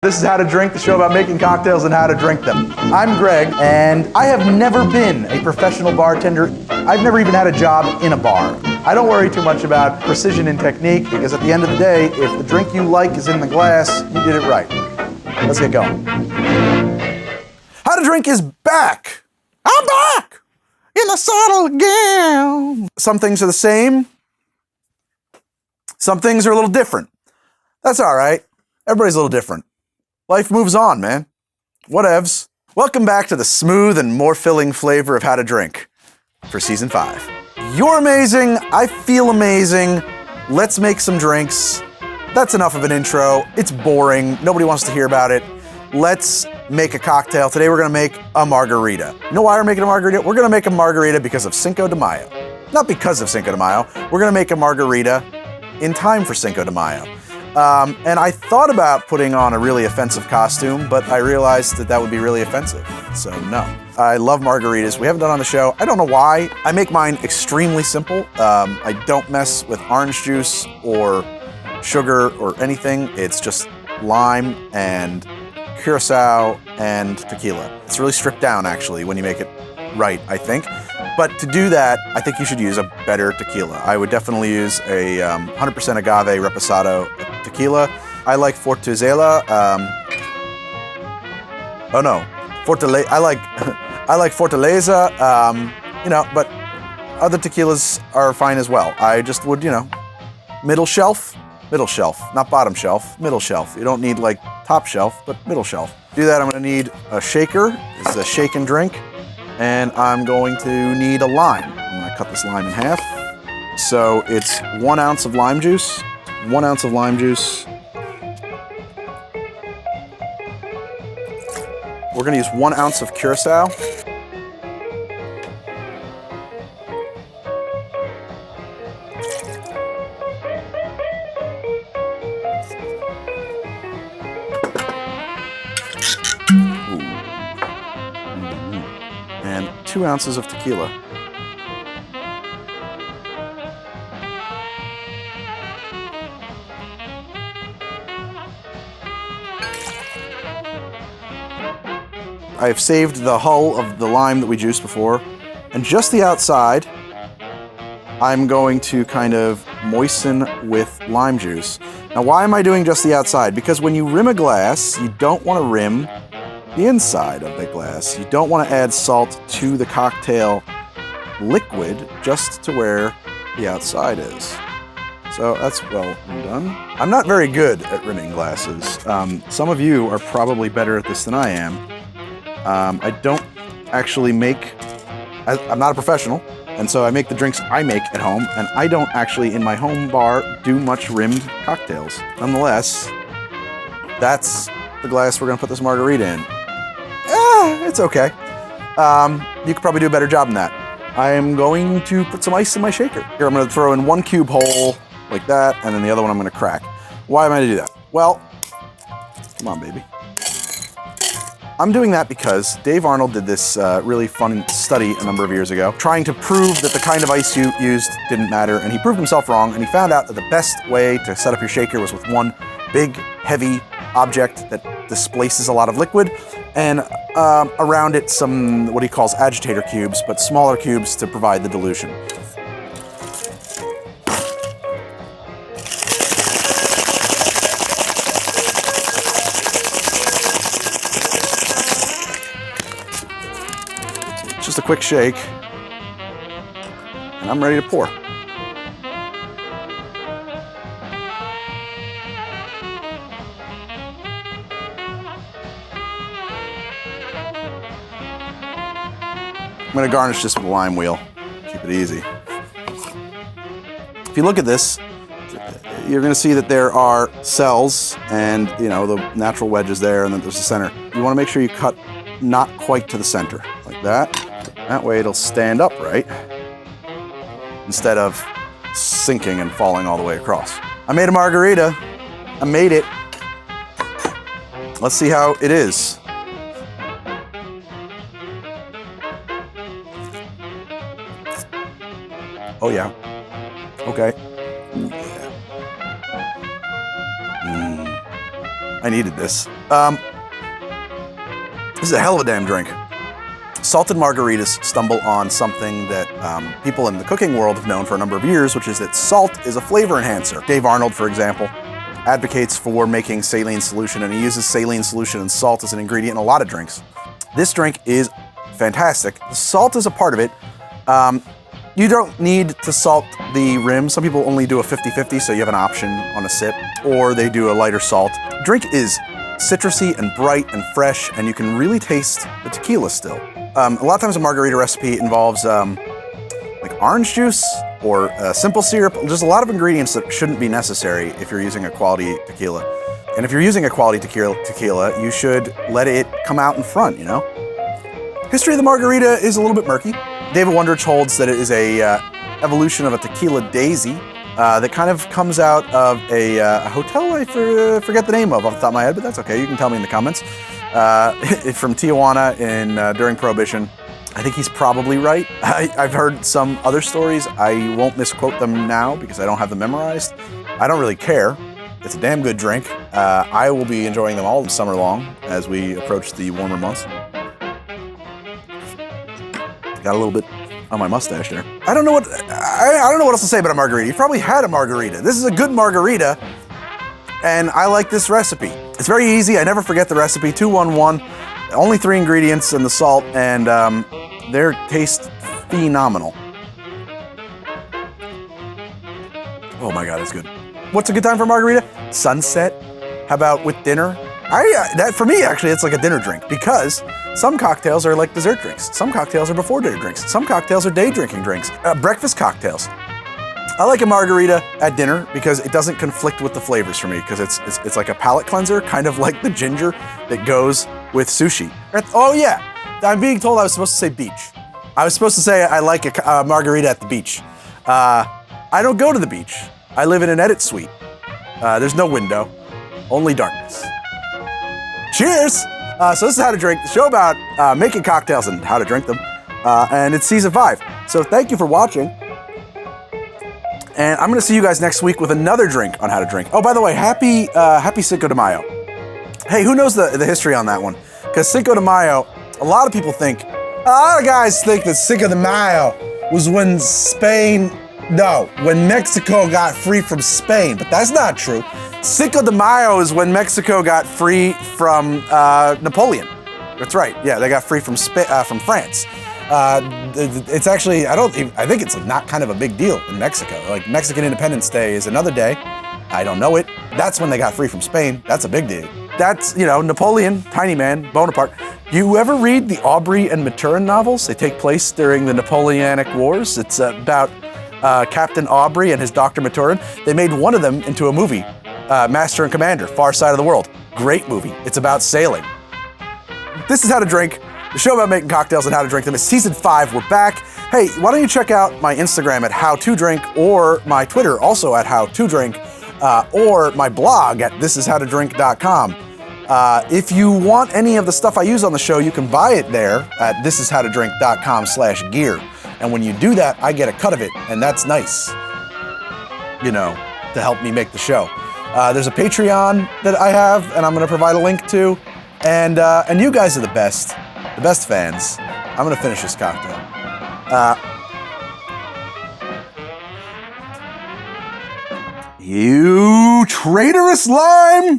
This is How to Drink, the show about making cocktails and how to drink them. I'm Greg, and I have never been a professional bartender. I've never even had a job in a bar. I don't worry too much about precision and technique, because at the end of the day, if the drink you like is in the glass, you did it right. Let's get going. How to Drink is back! I'm back! In the saddle again! Some things are the same. Some things are a little different. That's all right. Everybody's a little different. Life moves on, man. Whatevs. Welcome back to the smooth and more filling flavor of How to Drink for Season 5. You're amazing. I feel amazing. Let's make some drinks. That's enough of an intro. It's boring. Nobody wants to hear about it. Let's make a cocktail. Today we're going to make a margarita. You know why we're making a margarita? We're going to make a margarita because of Cinco de Mayo. Not because of Cinco de Mayo. We're going to make a margarita in time for Cinco de Mayo. And I thought about putting on a really offensive costume, but I realized that that would be really offensive, so no. I love margaritas. We haven't done it on the show. I don't know why. I make mine extremely simple. I don't mess with orange juice or sugar or anything. It's just lime and Curaçao and tequila. It's really stripped down, actually, when you make it right, I think. But to do that, I think you should use a better tequila. I would definitely use a 100% agave reposado tequila. I like Fortaleza. I like Fortaleza. But other tequilas are fine as well. I just would, middle shelf, not bottom shelf, middle shelf. You don't need like top shelf, but middle shelf. To do that, I'm going to need a shaker. This is a shake and drink. And I'm going to need a lime. I'm going to cut this lime in half. So it's 1 ounce of lime juice. 1 ounce of lime juice. We're going to use 1 ounce of Curaçao. And 2 ounces of tequila. I have saved the hull of the lime that we juiced before, and just the outside, I'm going to kind of moisten with lime juice. Now, why am I doing just the outside? Because when you rim a glass, you don't want to rim the inside of the glass. You don't want to add salt to the cocktail liquid, just to where the outside is. So that's well done. I'm not very good at rimming glasses. Some of you are probably better at this than I am. I don't actually I'm not a professional, and so I make the drinks I make at home, and I don't actually, in my home bar, do much rimmed cocktails. Nonetheless, that's the glass we're gonna put this margarita in. It's okay. You could probably do a better job than that. I am going to put some ice in my shaker. Here, I'm gonna throw in 1 cube whole, like that, and then the other one I'm gonna crack. Why am I gonna do that? Well, come on, baby. I'm doing that because Dave Arnold did this really fun study a number of years ago, trying to prove that the kind of ice you used didn't matter, and he proved himself wrong, and he found out that the best way to set up your shaker was with one big, heavy object that displaces a lot of liquid, and around it some, what he calls agitator cubes, but smaller cubes to provide the dilution. Just a quick shake, and I'm ready to pour. I'm going to garnish this with a lime wheel. Keep it easy. If you look at this, you're going to see that there are cells and, the natural wedges there, and then there's the center. You want to make sure you cut not quite to the center, like that. That way it'll stand upright instead of sinking and falling all the way across. I made a margarita. I made it. Let's see how it is. Oh yeah. Okay. I needed this. This is a hell of a damn drink. Salted margaritas stumble on something that people in the cooking world have known for a number of years, which is that salt is a flavor enhancer. Dave Arnold, for example, advocates for making saline solution, and he uses saline solution and salt as an ingredient in a lot of drinks. This drink is fantastic. The salt is a part of it. You don't need to salt the rim. Some people only do a 50-50, so you have an option on a sip, or they do a lighter salt. The drink is citrusy and bright and fresh, and you can really taste the tequila still. A lot of times a margarita recipe involves like orange juice or simple syrup. There's a lot of ingredients that shouldn't be necessary if you're using a quality tequila. And if you're using a quality tequila, you should let it come out in front, you know? History of the margarita is a little bit murky. David Wondrich holds that it is a evolution of a tequila daisy that kind of comes out of a hotel I forget the name of off the top of my head, but that's okay. You can tell me in the comments. From Tijuana during Prohibition. I think he's probably right. I've heard some other stories. I won't misquote them now because I don't have them memorized. I don't really care. It's a damn good drink. I will be enjoying them all summer long as we approach the warmer months. Got a little bit on my mustache there. I don't know what else to say about a margarita. You've probably had a margarita. This is a good margarita, and I like this recipe. It's very easy. I never forget the recipe. 2-1-1. Only 3 ingredients and the salt, and their taste phenomenal. Oh my God, it's good. What's a good time for a margarita? Sunset. How about with dinner? That for me, actually, it's like a dinner drink because some cocktails are like dessert drinks. Some cocktails are before dinner drinks. Some cocktails are day drinking drinks. Breakfast cocktails. I like a margarita at dinner because it doesn't conflict with the flavors for me because it's like a palate cleanser, kind of like the ginger that goes with sushi. Oh yeah, I'm being told I was supposed to say beach. I was supposed to say I like a margarita at the beach. I don't go to the beach. I live in an edit suite. There's no window, only darkness. Cheers! So this is How to Drink, the show about making cocktails and how to drink them. And it's season 5. So thank you for watching. And I'm gonna see you guys next week with another drink on how to drink. Oh, by the way, happy Cinco de Mayo. Hey, who knows the history on that one? Because Cinco de Mayo, a lot of people think, a lot of guys think that Cinco de Mayo was when Mexico got free from Spain, but that's not true. Cinco de Mayo is when Mexico got free from Napoleon. That's right. Yeah, they got free from France. It's actually, I think it's not kind of a big deal in Mexico. Like Mexican Independence Day is another day. I don't know it. That's when they got free from Spain. That's a big deal. That's, Napoleon, tiny man, Bonaparte. You ever read the Aubrey and Maturin novels? They take place during the Napoleonic Wars. It's about Captain Aubrey and his Dr. Maturin. They made one of them into a movie, Master and Commander, Far Side of the World. Great movie. It's about sailing. This is How to Drink, the show about making cocktails and how to drink them. It's season 5. We're back. Hey, why don't you check out my Instagram at HowToDrink or my Twitter also at HowToDrink or my blog at thisishowtodrink.com. If you want any of the stuff I use on the show, you can buy it there at thisishowtodrink.com/gear. And when you do that, I get a cut of it, and that's nice, to help me make the show. There's a Patreon that I have, and I'm going to provide a link to. And you guys are the best fans. I'm going to finish this cocktail. You traitorous lime!